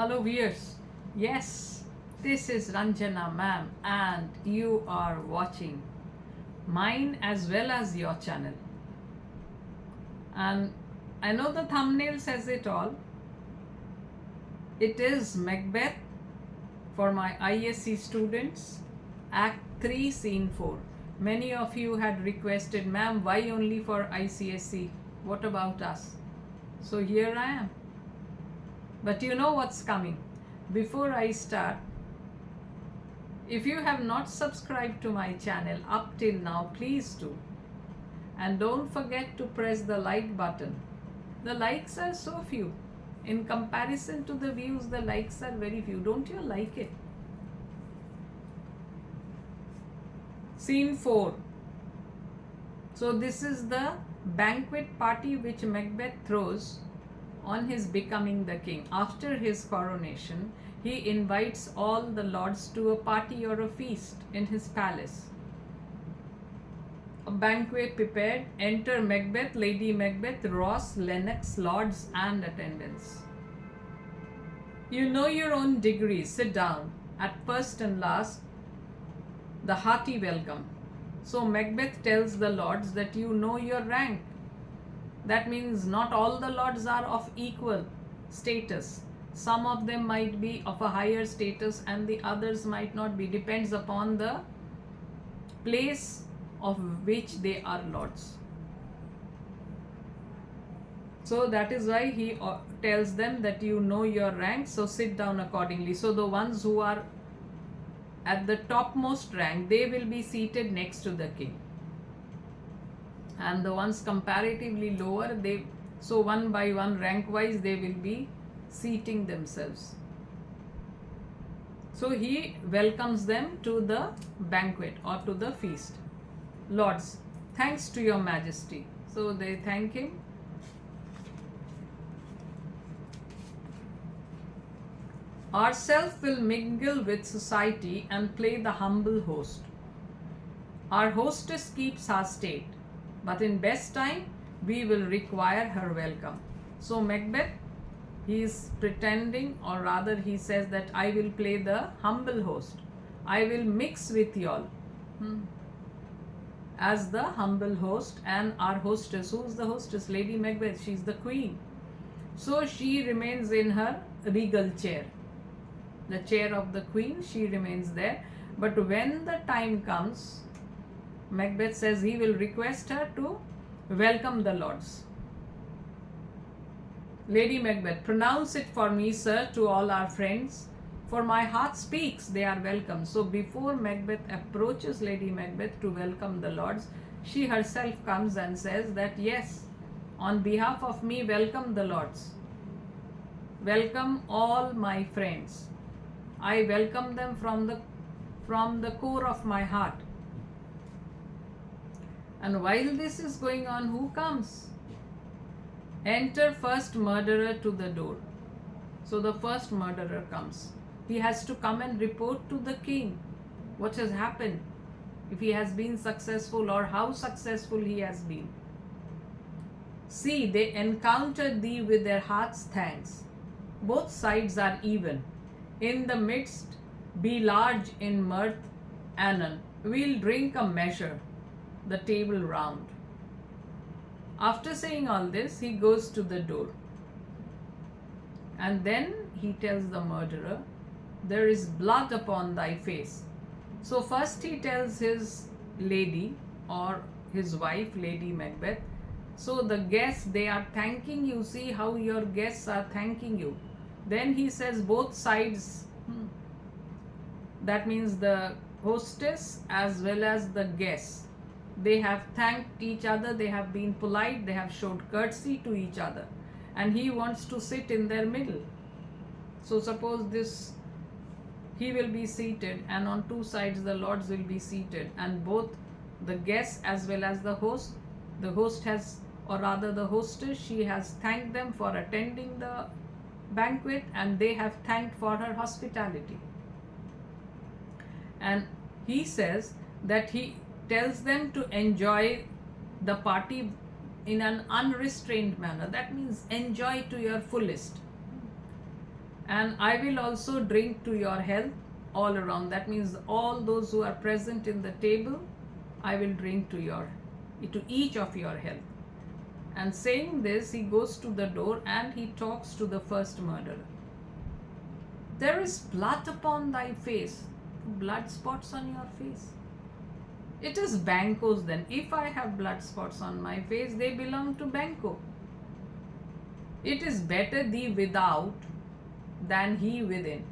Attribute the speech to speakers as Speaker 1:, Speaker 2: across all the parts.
Speaker 1: Hello viewers. Yes, this is Ranjana ma'am and you are watching mine as well as your channel. And I know the thumbnail says it all. It is Macbeth for my ISC students, Act 3, Scene 4. Many of you had requested, ma'am, why only for ICSC? What about us? So here I am. But you know what's coming. Before I start, if you have not subscribed to my channel up till now, please do. And don't forget to press the like button. The likes are so few. In comparison to the views, the likes are very few. Don't you like it? Scene 4. So this is the banquet party which Macbeth throws on his becoming the king. After his coronation, he invites all the lords to a party or a feast in his palace. A banquet prepared. Enter Macbeth, Lady Macbeth, Ross, Lennox, lords and attendants. You know your own degree. Sit down. At first and last, the hearty welcome. So Macbeth tells the lords that you know your rank. That means not all the lords are of equal status. Some of them might be of a higher status and the others might not be. Depends upon the place of which they are lords. So that is why he tells them that you know your rank, so sit down accordingly. So the ones who are at the topmost rank, they will be seated next to the king. And the ones comparatively lower, so one by one, rank wise, they will be seating themselves. So he welcomes them to the banquet or to the feast. Lords, thanks to your majesty. So they thank him. Ourself will mingle with society and play the humble host. Our hostess keeps our state, but in best time, we will require her welcome. So Macbeth, he is pretending, or rather he says that I will play the humble host. I will mix with y'all as the humble host, and our hostess, who is the hostess? Lady Macbeth, she is the queen. So she remains in her regal chair. The chair of the queen, she remains there. But when the time comes, Macbeth says he will request her to welcome the lords. Lady Macbeth, pronounce it for me, sir, to all our friends. For my heart speaks, they are welcome. So before Macbeth approaches Lady Macbeth to welcome the lords, she herself comes and says that yes, on behalf of me, welcome the lords. Welcome all my friends. I welcome them from the core of my heart. And while this is going on, who comes? Enter first murderer to the door. So the first murderer comes. He has to come and report to the king what has happened, if he has been successful or how successful he has been. See, they encountered thee with their heart's thanks. Both sides are even. In the midst, be large in mirth, anon. We'll drink a measure, the table round. After saying all this, he goes to the door. And then he tells the murderer, there is blood upon thy face. So first he tells his lady or his wife, Lady Macbeth, so the guests, they are thanking you. See how your guests are thanking you. Then he says both sides, that means the hostess as well as the guests, they have thanked each other, they have been polite, they have showed courtesy to each other, and he wants to sit in their middle. So suppose this, he will be seated and on two sides the lords will be seated, and both the guests as well as the host has, or rather the hostess, she has thanked them for attending the banquet and they have thanked for her hospitality. And he says that he tells them to enjoy the party in an unrestrained manner. That means enjoy to your fullest. and I will also drink to your health all around. That means all those who are present in the table, I will drink to each of your health. And saying this, he goes to the door and he talks to the first murderer. There is blood upon thy face, blood spots on your face. It is Banquo's then. If I have blood spots on my face, they belong to Banquo. It is better thee without than he within.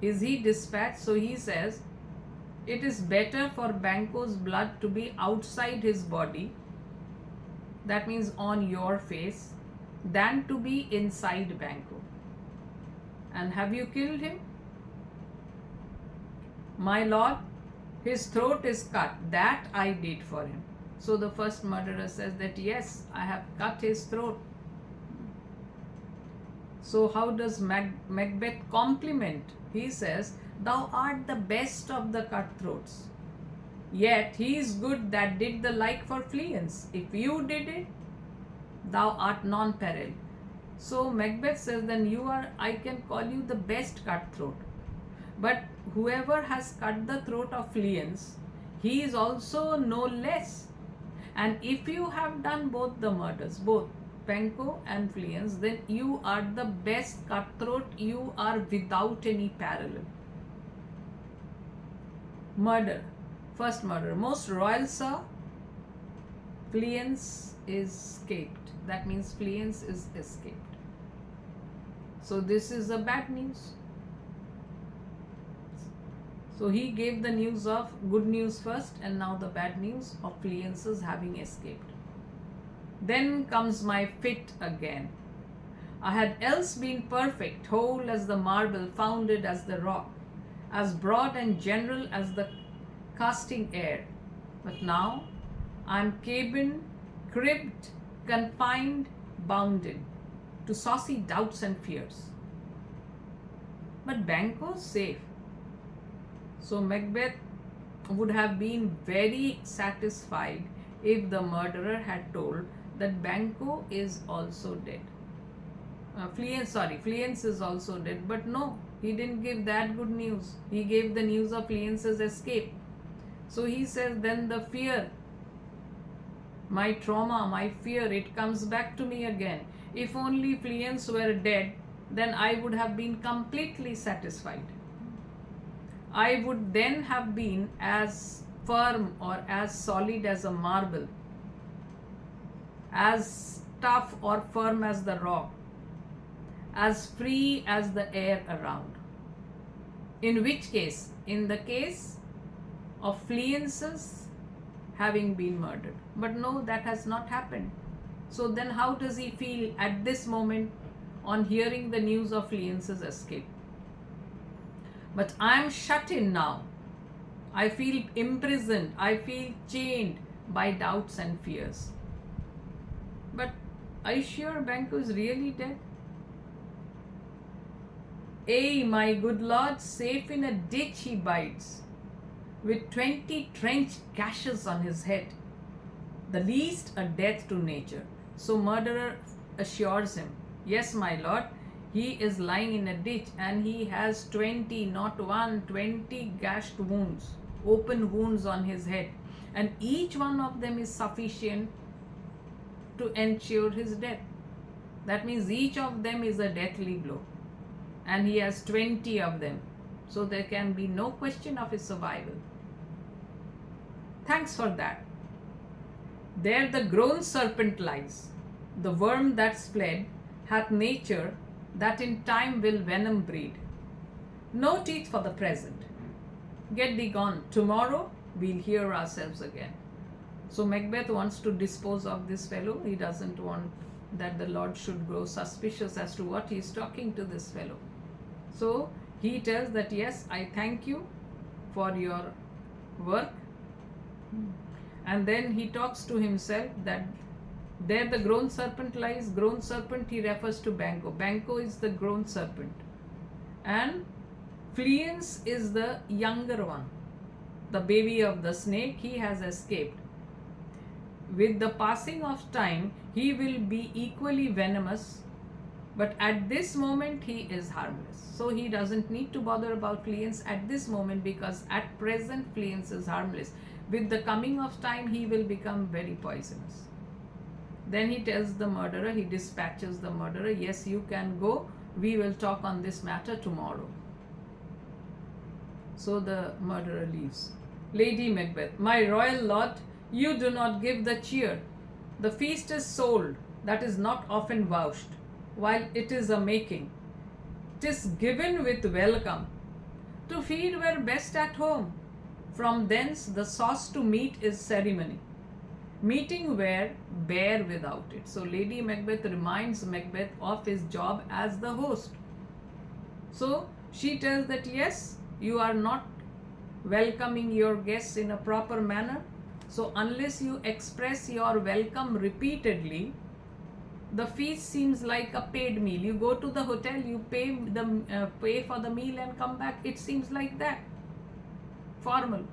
Speaker 1: Is he dispatched? So he says, it is better for Banquo's blood to be outside his body, that means on your face, than to be inside Banquo. And have you killed him? My lord, his throat is cut. That I did for him. So the first murderer says that yes, I have cut his throat. So how does Macbeth compliment? He says, thou art the best of the cutthroats. Yet he is good that did the like for Fleance. If you did it, thou art non-peril. So Macbeth says, then I can call you the best cutthroat. But whoever has cut the throat of Fleance, he is also no less. And if you have done both the murders, both Banquo and Fleance, then you are the best cutthroat. You are without any parallel. Murder. First murder. Most royal sir, Fleance is escaped. That means Fleance is escaped. So this is the bad news. So he gave the news of good news first, and now the bad news of Fleance's having escaped. Then comes my fit again. I had else been perfect, whole as the marble, founded as the rock, as broad and general as the casting air. But now I am cabined, cribbed, confined, bounded to saucy doubts and fears. But Banquo's safe. So Macbeth would have been very satisfied if the murderer had told that Banquo is also dead. Fleance is also dead. But no, he didn't give that good news. He gave the news of Fleance's escape. So he says, then the fear, my trauma, my fear, it comes back to me again. If only Fleance were dead, then I would have been completely satisfied. I would then have been as firm or as solid as a marble, as tough or firm as the rock, as free as the air around. In which case, in the case of Fleance's having been murdered. But no, that has not happened. So then how does he feel at this moment on hearing the news of Fleance's escape? But I am shut in now. I feel imprisoned. I feel chained by doubts and fears. But are you sure Banquo is really dead? Ay, my good lord, safe in a ditch he bides, with 20 trenched gashes on his head, the least a death to nature. So murderer assures him, yes, my lord, he is lying in a ditch and he has 20, not one, 20 gashed wounds, open wounds on his head, and each one of them is sufficient to ensure his death. That means each of them is a deathly blow, and he has 20 of them, so there can be no question of his survival. Thanks for that. There the grown serpent lies, the worm that's fled hath nature that in time will venom breed. No teeth for the present. Get thee gone. Tomorrow we'll hear ourselves again. So Macbeth wants to dispose of this fellow. He doesn't want that the Lord should grow suspicious as to what he is talking to this fellow. So he tells that, yes, I thank you for your work. And then he talks to himself that there the grown serpent lies. Grown serpent, he refers to Banquo. Banquo is the grown serpent. And Fleance is the younger one, the baby of the snake. He has escaped. With the passing of time, he will be equally venomous But at this moment, he is harmless. So he doesn't need to bother about Fleance at this moment, because at present, Fleance is harmless. With the coming of time, he will become very poisonous. Then he tells the murderer, he dispatches the murderer, yes, you can go. We will talk on this matter tomorrow. So the murderer leaves. Lady Macbeth, my royal lord, you do not give the cheer. The feast is sold, that is not often vouched, while it is a making. 'Tis given with welcome. To feed were best at home. From thence the sauce to meat is ceremony. Meeting where, bear without it. So Lady Macbeth reminds Macbeth of his job as the host. So she tells that yes, you are not welcoming your guests in a proper manner. So unless you express your welcome repeatedly, the feast seems like a paid meal. You go to the hotel, you pay for the meal and come back. It seems like that. Formal,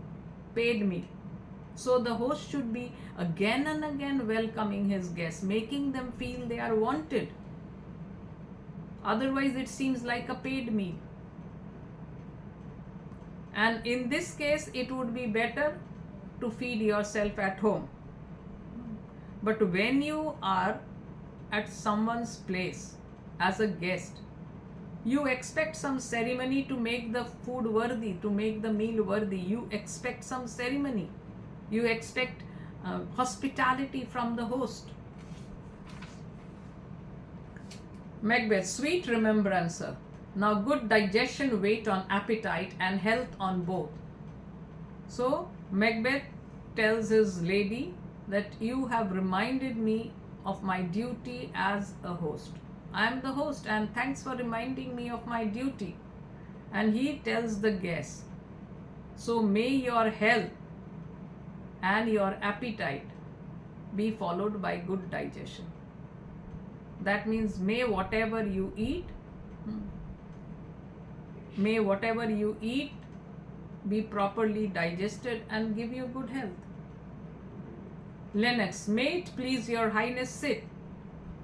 Speaker 1: paid meal. So the host should be again and again welcoming his guests, making them feel they are wanted. Otherwise, it seems like a paid meal. And in this case, it would be better to feed yourself at home. But when you are at someone's place as a guest, you expect some ceremony to make the food worthy, to make the meal worthy. You expect some ceremony. You expect hospitality from the host. Macbeth, sweet remembrancer, now good digestion wait on appetite and health on both. So Macbeth tells his lady that you have reminded me of my duty as a host. I am the host and thanks for reminding me of my duty. And he tells the guest, so may your health and your appetite be followed by good digestion. That means may whatever you eat be properly digested and give you good health. Lennox, may it please your highness sit.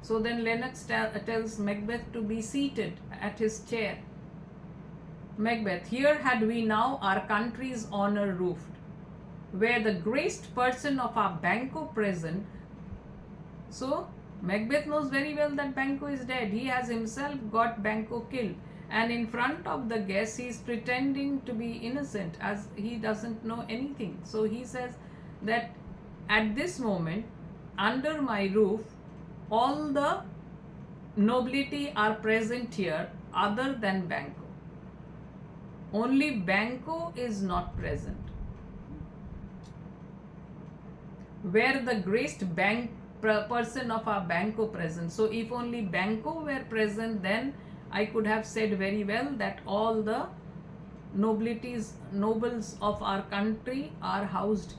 Speaker 1: So then Lennox tells Macbeth to be seated at his chair. Macbeth, here had we now our country's honor roofed, where the graced person of our Banquo present. So Macbeth knows very well that Banquo is dead. He has himself got Banquo killed. And in front of the guests, he is pretending to be innocent as he doesn't know anything. So he says that at this moment, under my roof, all the nobility are present here other than Banquo. Only Banquo is not present. Where the graced person of our Banquo present. So if only Banquo were present, then I could have said very well that all the nobles of our country are housed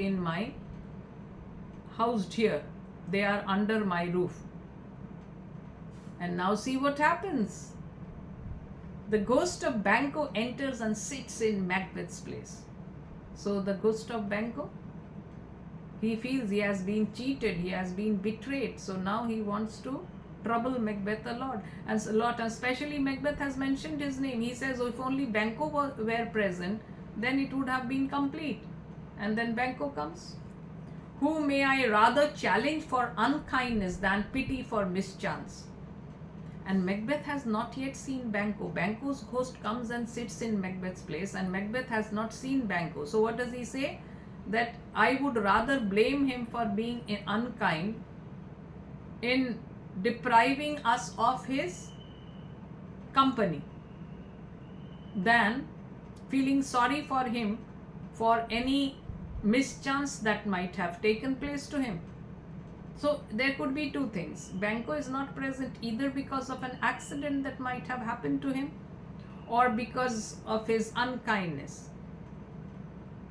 Speaker 1: here. They are under my roof. And now see what happens. The ghost of Banquo enters and sits in Macbeth's place. So the ghost of Banquo, he feels he has been cheated, he has been betrayed. So now he wants to trouble Macbeth a lot. And especially Macbeth has mentioned his name. He says, oh, if only Banquo were present, then it would have been complete. And then Banquo comes. Who may I rather challenge for unkindness than pity for mischance? And Macbeth has not yet seen Banquo. Banquo's ghost comes and sits in Macbeth's place, and Macbeth has not seen Banquo. So what does he say? That I would rather blame him for being unkind in depriving us of his company than feeling sorry for him for any mischance that might have taken place to him. So there could be two things. Banquo is not present either because of an accident that might have happened to him or because of his unkindness.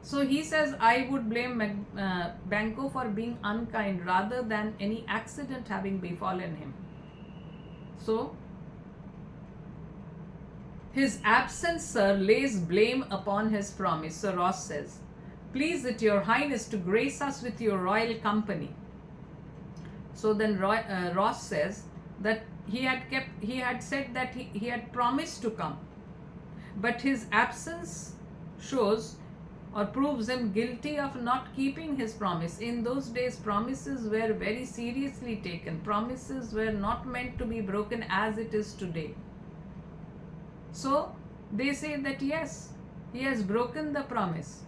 Speaker 1: So he says, I would blame Banquo for being unkind rather than any accident having befallen him. So, his absence, sir, lays blame upon his promise. So Ross says, please it your highness to grace us with your royal company. So then Ross says that he had said that he had promised to come, but his absence shows or proves him guilty of not keeping his promise. In those days, promises were very seriously taken. Promises were not meant to be broken as it is today. So they say that yes, he has broken the promise.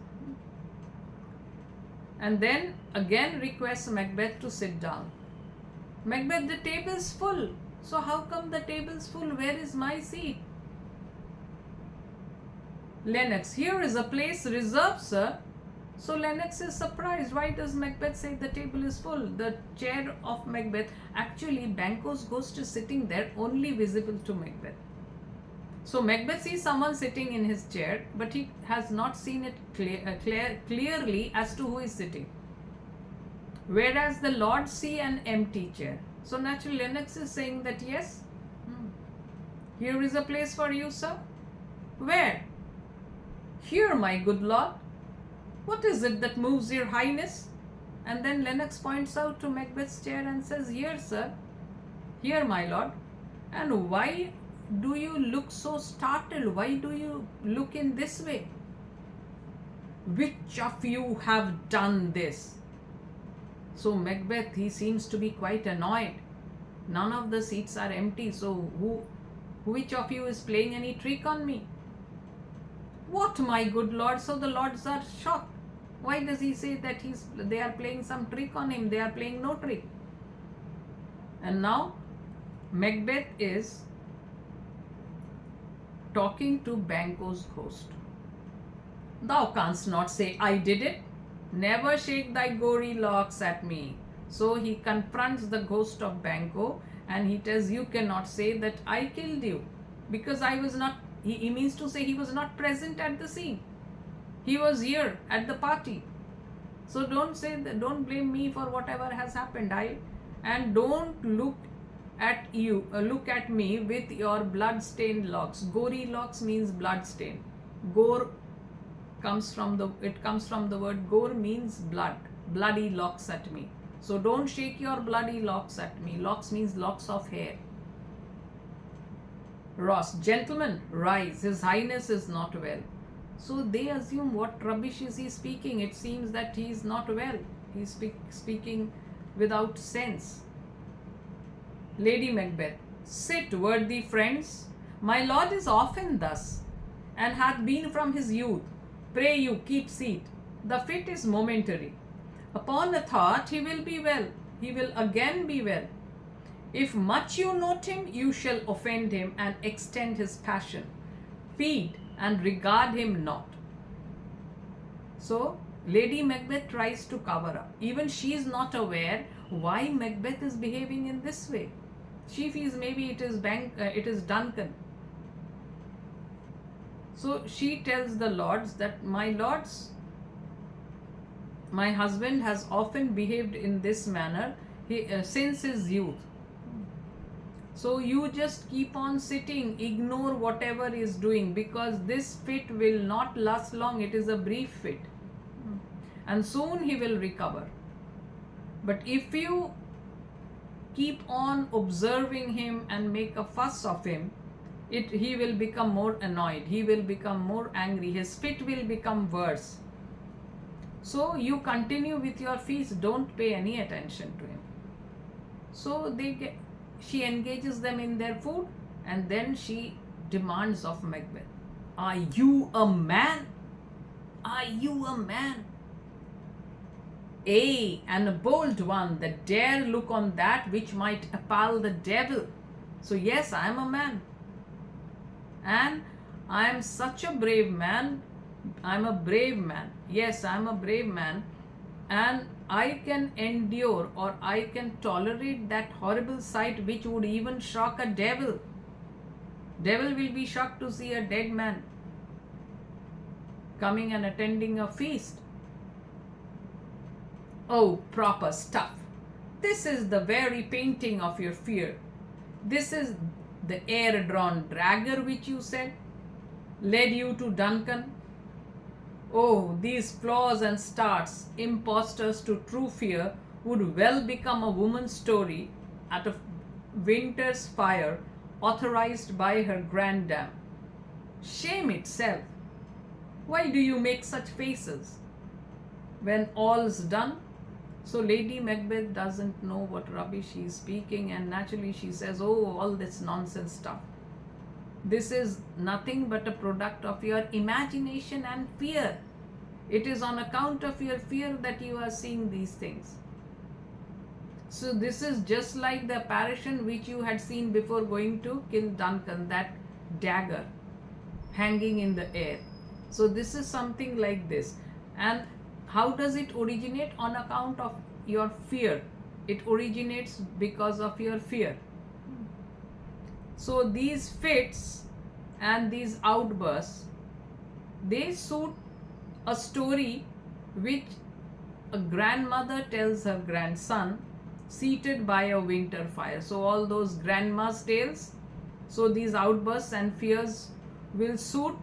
Speaker 1: And then again requests Macbeth to sit down. Macbeth, the table's full. So how come the table's full? Where is my seat? Lennox, here is a place reserved, sir. So Lennox is surprised. Why does Macbeth say the table is full? The chair of Macbeth, actually Banquo's ghost is sitting there, only visible to Macbeth. So Macbeth sees someone sitting in his chair, but he has not seen it clearly as to who is sitting. Whereas the lords see an empty chair. So naturally Lennox is saying that yes, here is a place for you, sir. Where? Here, my good lord. What is it that moves your highness? And then Lennox points out to Macbeth's chair and says, here, sir. Here, my lord. And why do you look so startled? Why do you look in this way? Which of you have done this? So Macbeth, he seems to be quite annoyed. None of the seats are empty. So which of you is playing any trick on me? What, my good lord? So the lords are shocked. Why does he say that they are playing some trick on him? They are playing no trick. And now Macbeth is talking to Banquo's ghost. Thou canst not say I did it. Never shake thy gory locks at me. So he confronts the ghost of Banquo and he tells, you cannot say that I killed you, because I was not. He means to say he was not present at the scene. He was here at the party. So don't say that, don't blame me for whatever has happened. And don't look at me with your blood-stained locks. Gory locks means blood-stained. Gore comes from the word gore, means blood. Bloody locks at me. So don't shake your bloody locks at me. Locks means locks of hair. Ross, gentlemen, rise. His Highness is not well. So they assume, what rubbish is he speaking? It seems that he is not well. He is speaking without sense. Lady Macbeth, sit, worthy friends. My lord is often thus, and hath been from his youth. Pray you, keep seat. The fit is momentary. Upon a thought, he will be well. He will again be well. If much you note him, you shall offend him and extend his passion. Feed and regard him not. So, Lady Macbeth tries to cover up. Even she is not aware why Macbeth is behaving in this way. She feels maybe it is Duncan. So she tells the lords that, my lords, my husband has often behaved in this manner since his youth. So you just keep on sitting, ignore whatever he is doing, because this fit will not last long. It is a brief fit. And soon he will recover. But if you keep on observing him and make a fuss of him, he will become more annoyed. He will become more angry. His fit will become worse. So you continue with your feast. Don't pay any attention to him. So she engages them in their food, and then she demands of Macbeth, are you a man? Are you a man? Ay, and a bold one that dare look on that which might appall the devil. So yes, I am a man. And I am such a brave man. I am a brave man. Yes, I am a brave man. And I can endure, or I can tolerate that horrible sight which would even shock a devil. Devil will be shocked to see a dead man coming and attending a feast. Oh, proper stuff. This is the very painting of your fear. This is the air-drawn dragger which you said led you to Duncan. Oh, these flaws and starts, impostors to true fear, would well become a woman's story winter's fire authorized by her grandam. Shame itself! Why do you make such faces? When all's done, so Lady Macbeth doesn't know what rubbish she's speaking, and naturally she says, oh, all this nonsense stuff. This is nothing but a product of your imagination and fear. It is on account of your fear that you are seeing these things. So this is just like the apparition which you had seen before going to kill Duncan, that dagger hanging in the air. So this is something like this. And how does it originate? On account of your fear. It originates because of your fear. So these fits and these outbursts, they suit a story which a grandmother tells her grandson seated by a winter fire. So all those grandma's tales, so these outbursts and fears will suit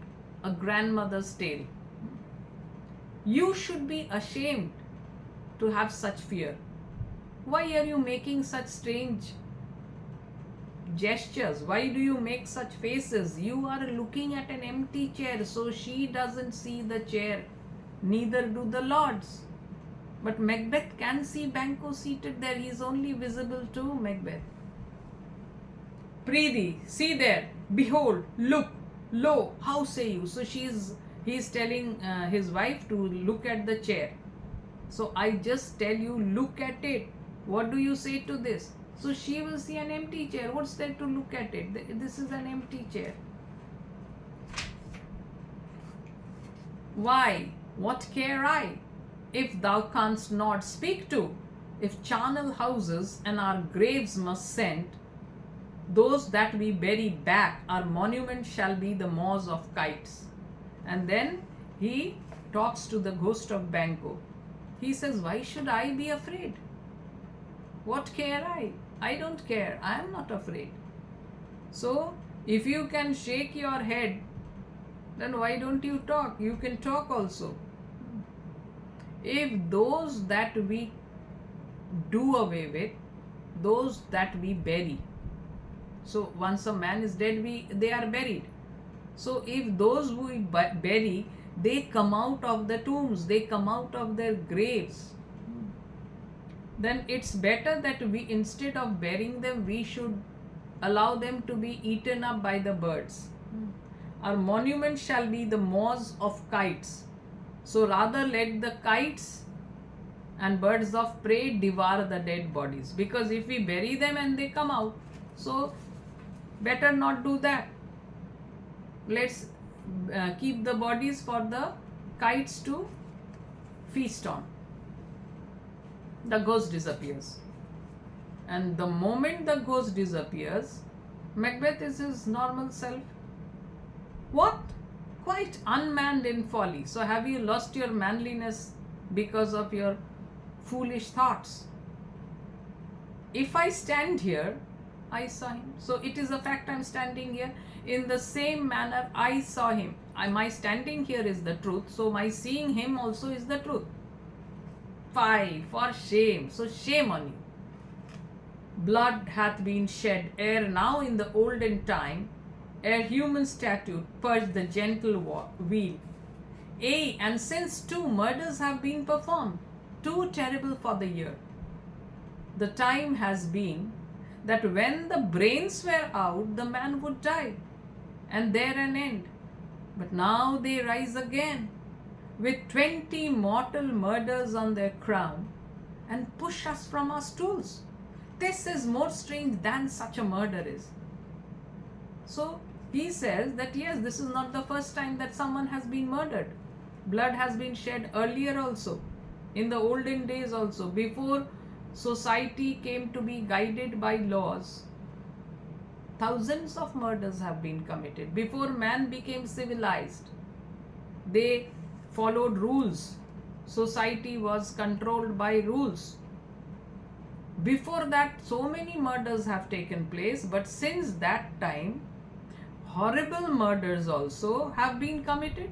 Speaker 1: a grandmother's tale. You should be ashamed to have such fear. Why are you making such strange gestures? Why do you make such faces? You are looking at an empty chair, so she doesn't see the chair, neither do the lords. But Macbeth can see Banquo seated there. He is only visible to Macbeth. Prithee, see there, behold, look, lo, how say you? So he is telling his wife to look at the chair. So I just tell you, look at it. What do you say to this? So she will see an empty chair. What's there to look at it? This is an empty chair. Why? What care I? If thou canst not speak to, if charnel houses and our graves must send, those that we bury back, our monument shall be the maws of kites. And then he talks to the ghost of Banquo. He says, why should I be afraid? What care I? I don't care. I am not afraid. So, if you can shake your head, then why don't you talk? You can talk also. If those that we do away with, those that we bury. So, once a man is dead, they are buried. So, if those we bury, they come out of the tombs, they come out of their graves, then it's better that we, instead of burying them, we should allow them to be eaten up by the birds. Our monument shall be the maws of kites. So rather let the kites and birds of prey devour the dead bodies. Because if we bury them and they come out, so better not do that. Let's keep the bodies for the kites to feast on. The ghost disappears. And the moment the ghost disappears, Macbeth is his normal self. What? Quite unmanned in folly. So have you lost your manliness because of your foolish thoughts? If I stand here, I saw him. So it is a fact I am standing here. In the same manner, I saw him. My standing here is the truth. So my seeing him also is the truth. Fie, for shame. So shame on you. Blood hath been shed ere now in the olden time, ere human statute purged the gentle wheel. Ay, and since 2 murders have been performed, too terrible for the year. The time has been that when the brains were out, the man would die, and there an end. But now they rise again, with 20 mortal murders on their crown, and push us from our stools. This is more strange than such a murder is. So he says that yes, this is not the first time that someone has been murdered. Blood has been shed earlier also, in the olden days also, before society came to be guided by laws. Thousands of murders have been committed. Before man became civilized, they followed rules. Society was controlled by rules. Before that, so many murders have taken place, but since that time, horrible murders also have been committed.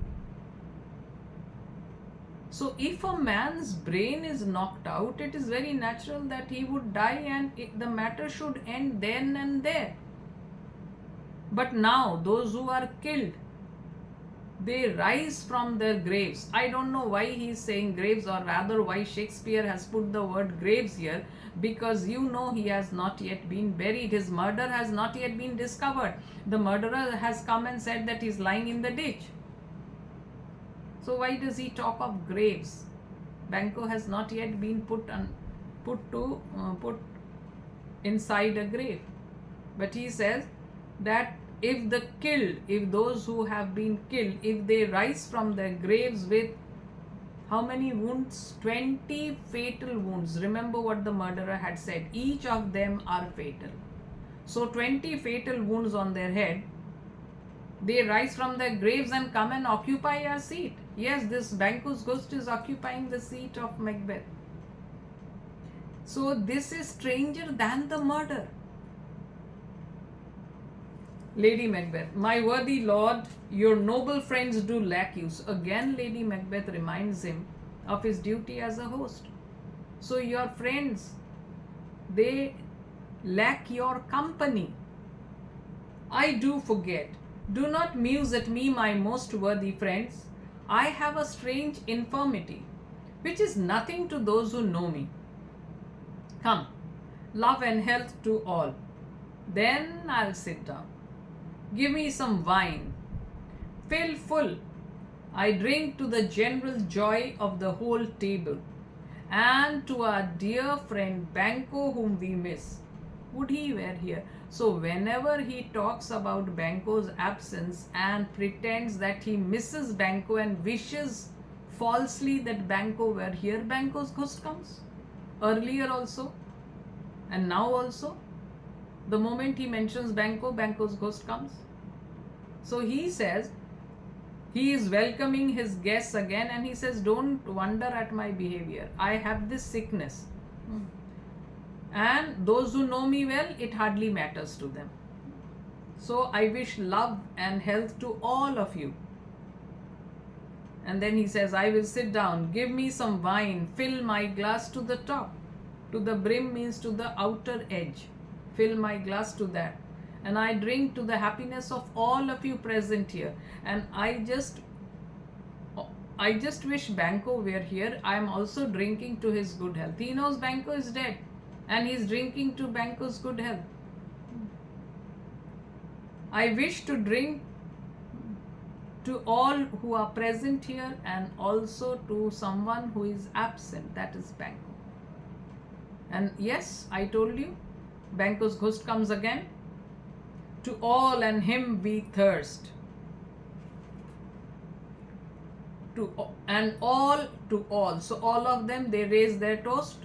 Speaker 1: So if a man's brain is knocked out, it is very natural that he would die, and the matter should end then and there. But now those who are killed, they rise from their graves. I don't know why he is saying graves, or rather why Shakespeare has put the word graves here, because he has not yet been buried. His murder has not yet been discovered. The murderer has come and said that he is lying in the ditch. So why does he talk of graves? Banquo has not yet been put inside a grave. But he says that if those who have been killed, if they rise from their graves with how many wounds? 20 fatal wounds. Remember what the murderer had said. Each of them are fatal. So 20 fatal wounds on their head. They rise from their graves and come and occupy our seat. Yes, this Banquo's ghost is occupying the seat of Macbeth. So this is stranger than the murder. Lady Macbeth, my worthy lord, your noble friends do lack you. So again, Lady Macbeth reminds him of his duty as a host. So your friends, they lack your company. I do forget. Do not muse at me, my most worthy friends. I have a strange infirmity, which is nothing to those who know me. Come, love and health to all. Then I'll sit down. Give me some wine. Fill full. I drink to the general joy of the whole table, and to our dear friend Banquo, whom we miss. Would he were here? So whenever he talks about Banquo's absence and pretends that he misses Banquo and wishes falsely that Banquo were here, Banquo's ghost comes. Earlier also, and now also. The moment he mentions Banquo, Banquo's ghost comes. So he says, he is welcoming his guests again, and he says, don't wonder at my behavior. I have this sickness. And those who know me well, it hardly matters to them. So I wish love and health to all of you. And then he says, I will sit down. Give me some wine. Fill my glass to the top. To the brim means to the outer edge. Fill my glass to that. And I drink to the happiness of all of you present here. And I just wish Banquo were here. I am also drinking to his good health. He knows Banquo is dead, and he is drinking to Banquo's good health. I wish to drink to all who are present here, and also to someone who is absent, that is Banquo. And yes, I told you, Banquo's ghost comes again. To all and him we thirst. And all to all. So all of them, they raise their toast.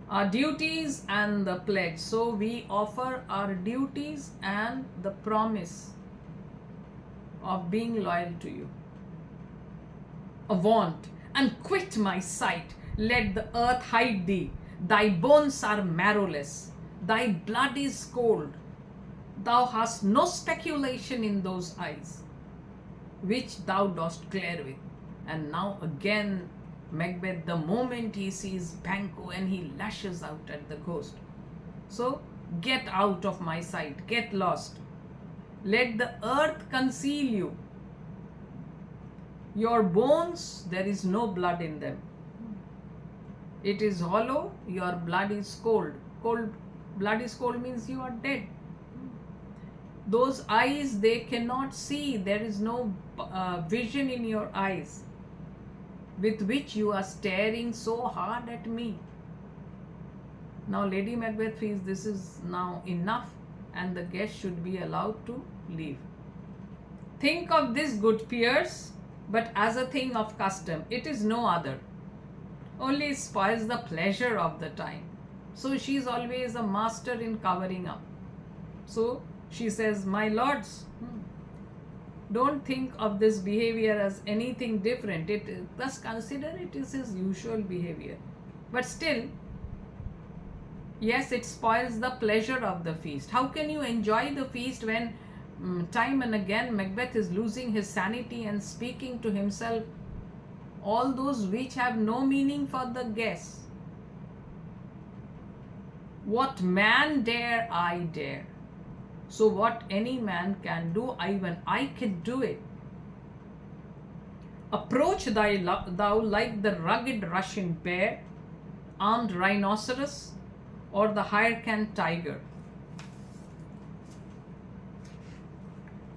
Speaker 1: Our duties and the pledge. So we offer our duties and the promise of being loyal to you. Avaunt and quit my sight. Let the earth hide thee. Thy bones are marrowless. Thy blood is cold. Thou hast no speculation in those eyes, which thou dost glare with. And now again, Macbeth, the moment he sees Banquo, and he lashes out at the ghost. So, get out of my sight, get lost. Let the earth conceal you. Your bones, there is no blood in them. It is hollow, your blood is cold. Blood is cold means you are dead. Those eyes, they cannot see. There is no vision in your eyes with which you are staring so hard at me. Now Lady Macbeth feels this is now enough, and the guest should be allowed to leave. Think of this, good peers, but as a thing of custom. It is no other. Only spoils the pleasure of the time. So she is always a master in covering up. So she says, my lords, don't think of this behavior as anything different. Thus consider it is his usual behavior. But still, yes, it spoils the pleasure of the feast. How can you enjoy the feast when time and again Macbeth is losing his sanity and speaking to himself all those which have no meaning for the guess. What man dare, I dare. So what any man can do, even I can do it. Approach thou like the rugged Russian bear, armed rhinoceros, or the Hyrcan tiger.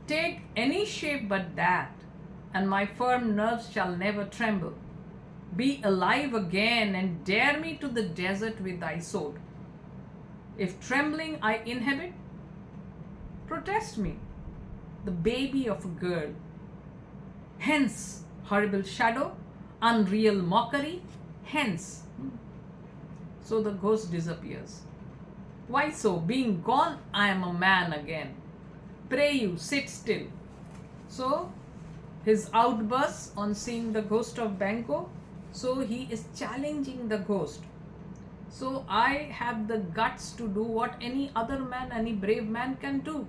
Speaker 1: Take any shape but that, and my firm nerves shall never tremble. Be alive again and dare me to the desert with thy sword. If trembling I inhabit, protest me, the baby of a girl. Hence, horrible shadow, unreal mockery, hence. So the ghost disappears. Why so? Being gone, I am a man again. Pray you, sit still. So, his outbursts on seeing the ghost of Banquo, so he is challenging the ghost. So I have the guts to do what any other man, any brave man can do.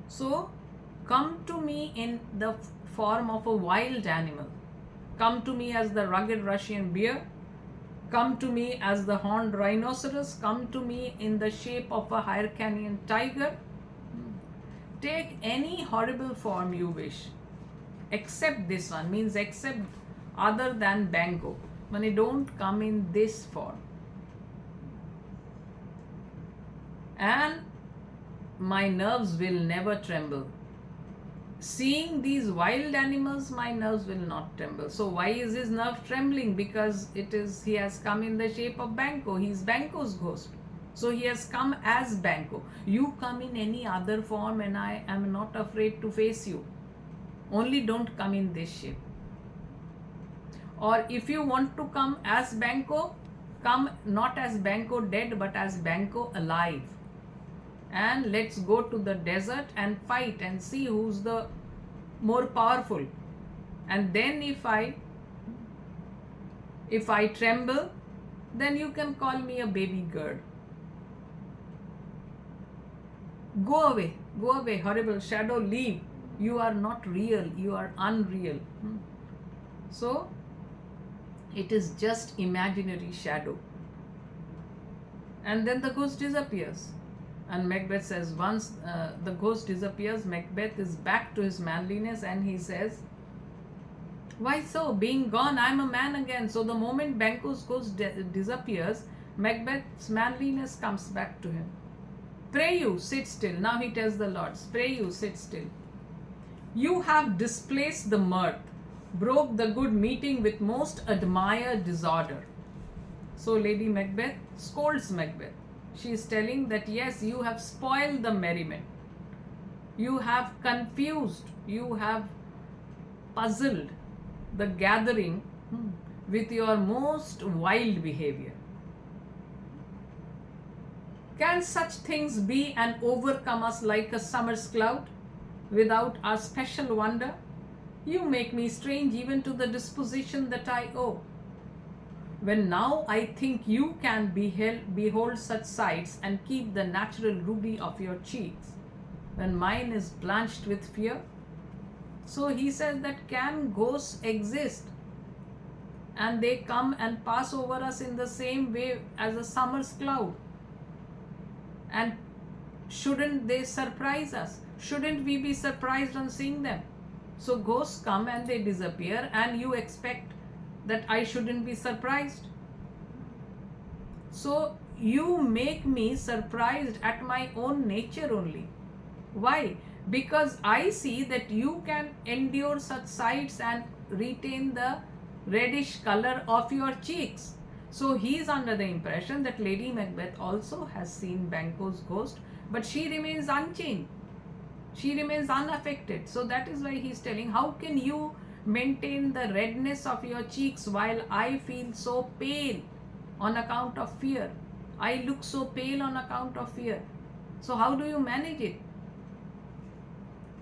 Speaker 1: So come to me in the form of a wild animal. Come to me as the rugged Russian bear. Come to me as the horned rhinoceros. Come to me in the shape of a Hyrcanian tiger. Take any horrible form you wish. Except this one, means except other than Banquo. Mane don't come in this form. And my nerves will never tremble. Seeing these wild animals, my nerves will not tremble. So why is his nerve trembling? Because he has come in the shape of Banquo. He is Banquo's ghost. So he has come as Banquo. You come in any other form and I am not afraid to face you. Only don't come in this shape. Or if you want to come as Banquo, come not as Banquo dead but as Banquo alive. And let's go to the desert and fight and see who's the more powerful. And then if I tremble, then you can call me a baby girl. Go away, horrible shadow, leave. You are not real, you are unreal. So it is just imaginary shadow. And then the ghost disappears. And Macbeth says, once the ghost disappears, Macbeth is back to his manliness and he says, why so? Being gone, I am a man again. So the moment Banquo's ghost disappears, Macbeth's manliness comes back to him. Pray you, sit still. Now he tells the lords, pray you, sit still. You have displaced the mirth, broke the good meeting with most admired disorder. So Lady Macbeth scolds Macbeth. She is telling that yes, you have spoiled the merriment. You have confused, you have puzzled the gathering with your most wild behavior. Can such things be and overcome us like a summer's cloud without our special wonder? You make me strange even to the disposition that I owe. When now I think you can behold such sights and keep the natural ruby of your cheeks, when mine is blanched with fear. So he says that can ghosts exist and they come and pass over us in the same way as a summer's cloud? And shouldn't they surprise us? Shouldn't we be surprised on seeing them? So ghosts come and they disappear and you expect that I shouldn't be surprised. So you make me surprised at my own nature only. Why? Because I see that you can endure such sights and retain the reddish color of your cheeks. So he is under the impression that Lady Macbeth also has seen Banquo's ghost, but she remains unchanged. She remains unaffected. So that is why he is telling, how can you maintain the redness of your cheeks while I feel so pale on account of fear? I look so pale on account of fear. So how do you manage it?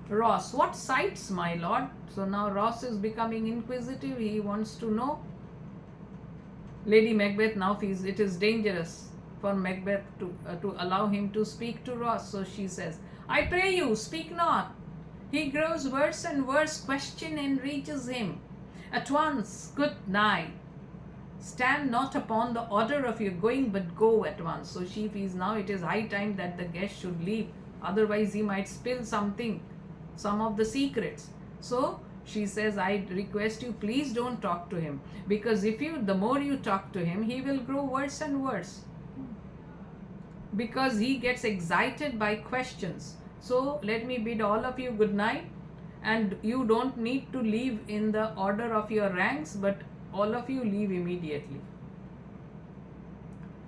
Speaker 1: Ross, what sights, my lord? So now Ross is becoming inquisitive. He wants to know. Lady Macbeth now feels it is dangerous for Macbeth to allow him to speak to Ross. So she says, I pray you, speak not. He grows worse and worse, question enrages him. At once, good night. Stand not upon the order of your going, but go at once. So she feels now it is high time that the guest should leave. Otherwise, he might spill something, some of the secrets. So she says, I request you, please don't talk to him. Because the more you talk to him, he will grow worse and worse. Because he gets excited by questions. So let me bid all of you good night. And you don't need to leave in the order of your ranks, but all of you leave immediately.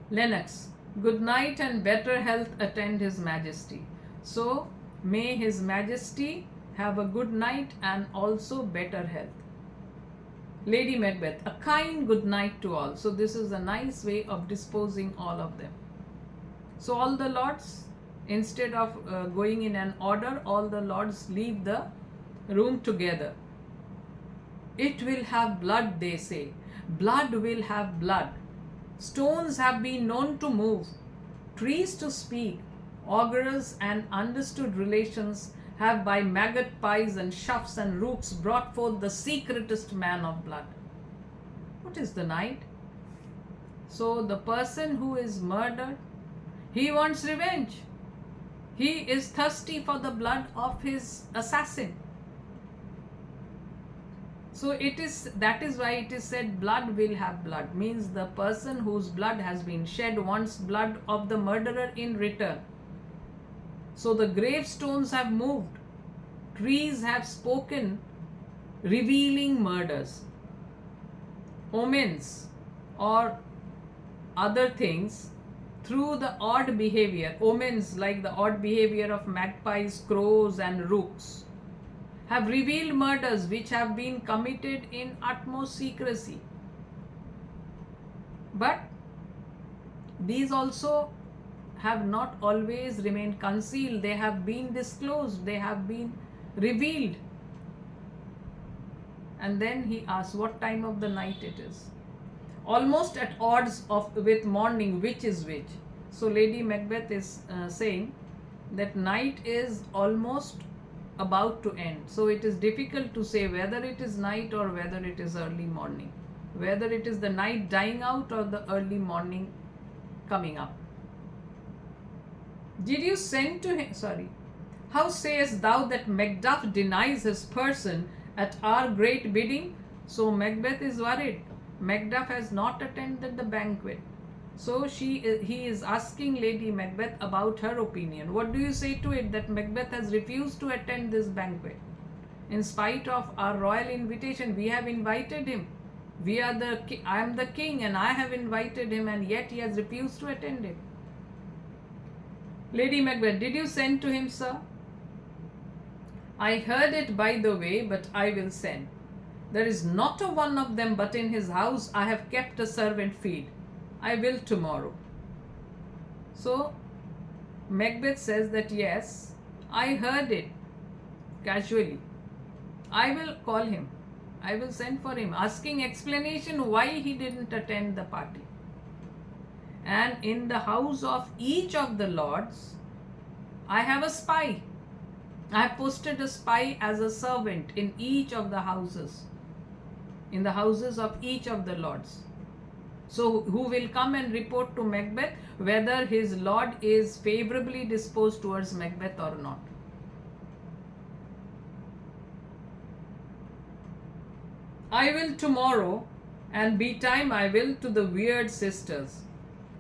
Speaker 1: Lennox, good night and better health attend His Majesty. So may His Majesty have a good night and also better health. Lady Macbeth, a kind good night to all. So this is a nice way of disposing all of them. So all the lords, instead of going in an order, all the lords leave the room together. It will have blood, they say. Blood will have blood. Stones have been known to move, trees to speak. Augurs and understood relations have by maggot pies and choughs and rooks brought forth the secretest man of blood. What is the night? So the person who is murdered, he wants revenge. He is thirsty for the blood of his assassin. So that is why it is said blood will have blood, means the person whose blood has been shed wants blood of the murderer in return. So the gravestones have moved, trees have spoken, revealing murders. Omens or other things through the odd behavior, omens like the odd behavior of magpies, crows and rooks, have revealed murders which have been committed in utmost secrecy. But these also have not always remained concealed. They have been disclosed. They have been revealed. And then he asks what time of the night it is. Almost at odds with morning, which is which. So Lady Macbeth is saying that night is almost about to end. So it is difficult to say whether it is night or whether it is early morning, whether it is the night dying out or the early morning coming up. Did you send to him? How sayest thou that Macduff denies his person at our great bidding? So Macbeth is worried. Macduff has not attended the banquet. So he is asking Lady Macbeth about her opinion. What do you say to it that Macbeth has refused to attend this banquet? In spite of our royal invitation, we have invited him. I am the king and I have invited him, and yet he has refused to attend it. Lady Macbeth, did you send to him, sir? I heard it by the way, but I will send. There is not a one of them but in his house I have kept a servant feed. I will tomorrow. So Macbeth says that yes, I heard it casually. I will call him. I will send for him, asking explanation why he didn't attend the party. And in the house of each of the lords, I have a spy. I have posted a spy as a servant in each of the houses, in the houses of each of the lords. So who will come and report to Macbeth whether his lord is favorably disposed towards Macbeth or not. I will tomorrow, and betime I will to the Weird Sisters.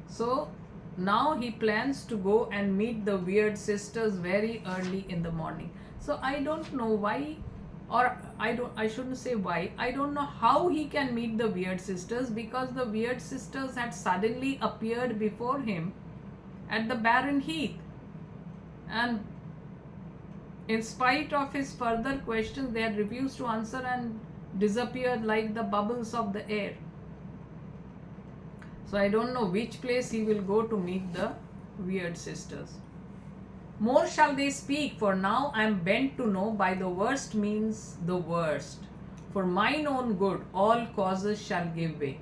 Speaker 1: So now he plans to go and meet the Weird Sisters very early in the morning. So I don't know why, or I shouldn't say why, I don't know how he can meet the Weird Sisters, because the Weird Sisters had suddenly appeared before him at the barren heath, and in spite of his further questions they had refused to answer and disappeared like the bubbles of the air. So I don't know which place he will go to meet the Weird Sisters. More shall they speak, for now I am bent to know by the worst means the worst. For mine own good all causes shall give way.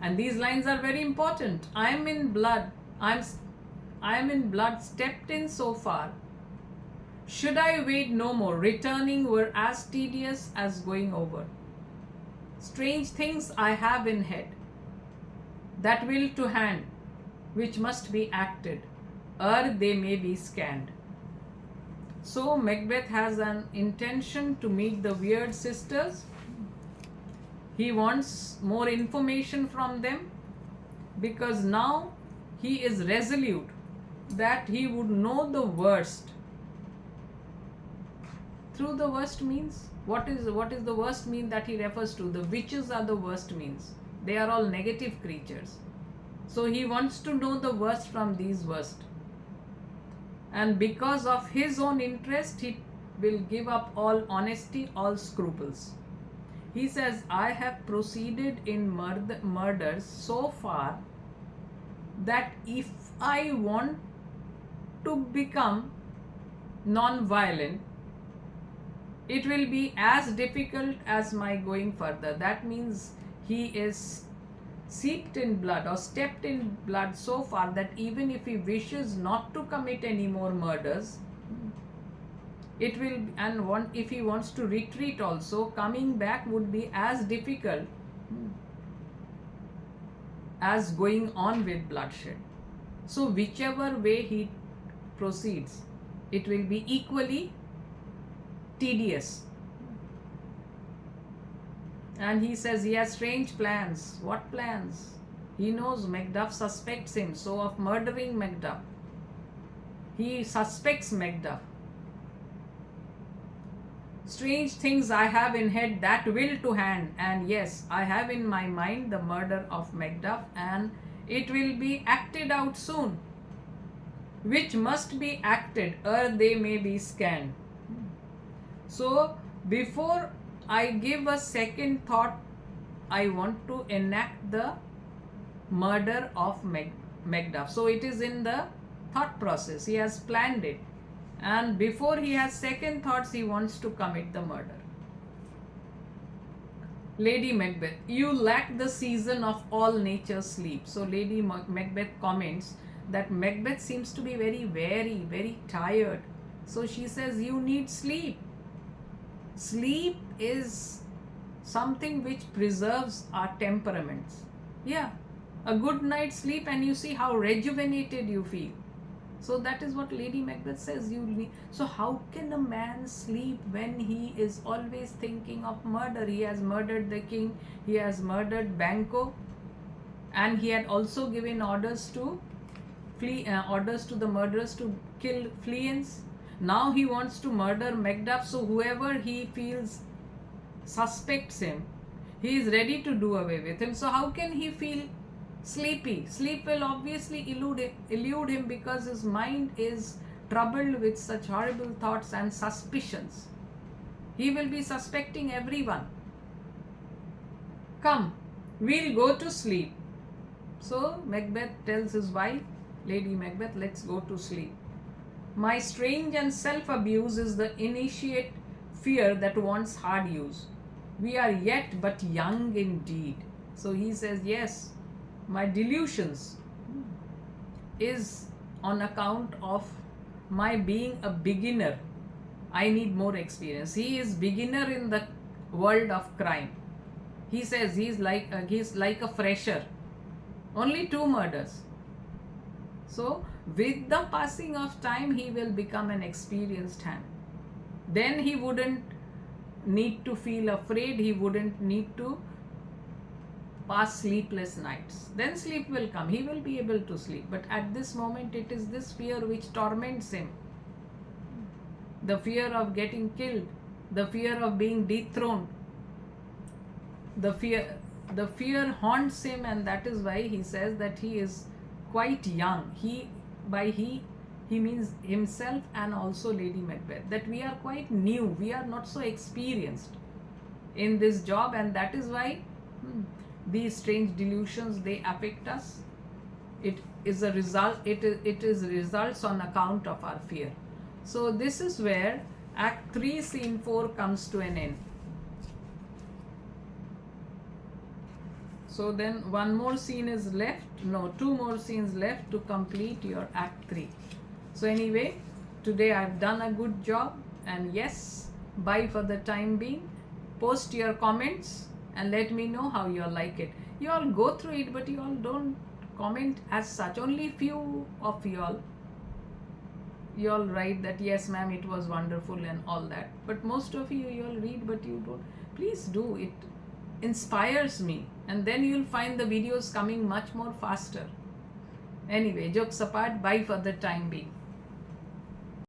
Speaker 1: And these lines are very important. I am in blood. I am in blood, stepped in so far. Should I wait no more, returning were as tedious as going over. Strange things I have in head, that will to hand, which must be acted, ere they may be scanned. So Macbeth has an intention to meet the weird sisters. He wants more information from them, because now he is resolute that he would know the worst. Through the worst means, what is the worst mean that he refers to? The witches are the worst means. They are all negative creatures. So he wants to know the worst from these worst. And because of his own interest, he will give up all honesty, all scruples. He says, I have proceeded in murders so far that if I want to become non-violent, it will be as difficult as my going further. That means he is seeped in blood or stepped in blood so far that even if he wishes not to commit any more murders, it will, and if he wants to retreat also, coming back would be as difficult as going on with bloodshed. So whichever way he proceeds, it will be equally tedious. And he says he has strange plans. What plans? He knows Macduff suspects him, so of murdering Macduff. He suspects Macduff. Strange things I have in head, that will to hand. And yes, I have in my mind the murder of Macduff, and it will be acted out soon, which must be acted, ere they may be scanned. So before I give a second thought, I want to enact the murder of Macduff. So it is in the thought process. He has planned it. And before he has second thoughts, he wants to commit the murder. Lady Macbeth, you lack the season of all nature's sleep. So Lady Macbeth comments that Macbeth seems to be very weary, very tired. So she says, you need sleep. Sleep is something which preserves our temperaments. Yeah, a good night's sleep and you see how rejuvenated you feel. So that is what Lady Macbeth says you need. So how can a man sleep when he is always thinking of murder? He has murdered the king, he has murdered Banquo, and he had also given orders to orders to the murderers to kill Fleance. Now he wants to murder Macduff, so whoever he feels suspects him, he is ready to do away with him. So how can he feel sleepy? Sleep will obviously elude him because his mind is troubled with such horrible thoughts and suspicions. He will be suspecting everyone. Come, we'll go to sleep. So Macbeth tells his wife, Lady Macbeth, let's go to sleep. My strange and self-abuse is the initiate fear that wants hard use. We are yet but young indeed. So he says, yes, my delusions is on account of my being a beginner. I need more experience. He is beginner in the world of crime. He says he's like a fresher. Only 2 murders. So with the passing of time, he will become an experienced hand. Then he wouldn't need to feel afraid. He wouldn't need to pass sleepless nights. Then sleep will come. He will be able to sleep. But at this moment, it is this fear which torments him. The fear of getting killed. The fear of being dethroned. The fear haunts him, and that is why he says that he is quite young. He means himself and also Lady Macbeth, that we are quite new, we are not so experienced in this job, and that is why these strange delusions, they affect us. It is a result, it is results on account of our fear. So this is where Act 3 Scene 4 comes to an end. So then 1 more scene is left, no, 2 more scenes left to complete your Act 3. So anyway, today I've done a good job, and yes, bye for the time being. Post your comments and let me know how you all like it. You all go through it, but you all don't comment as such. Only few of you all write that yes ma'am, it was wonderful and all that. But most of you all read, but you don't. Please do. It inspires me, and then you'll find the videos coming much more faster. Anyway, jokes apart, bye for the time being.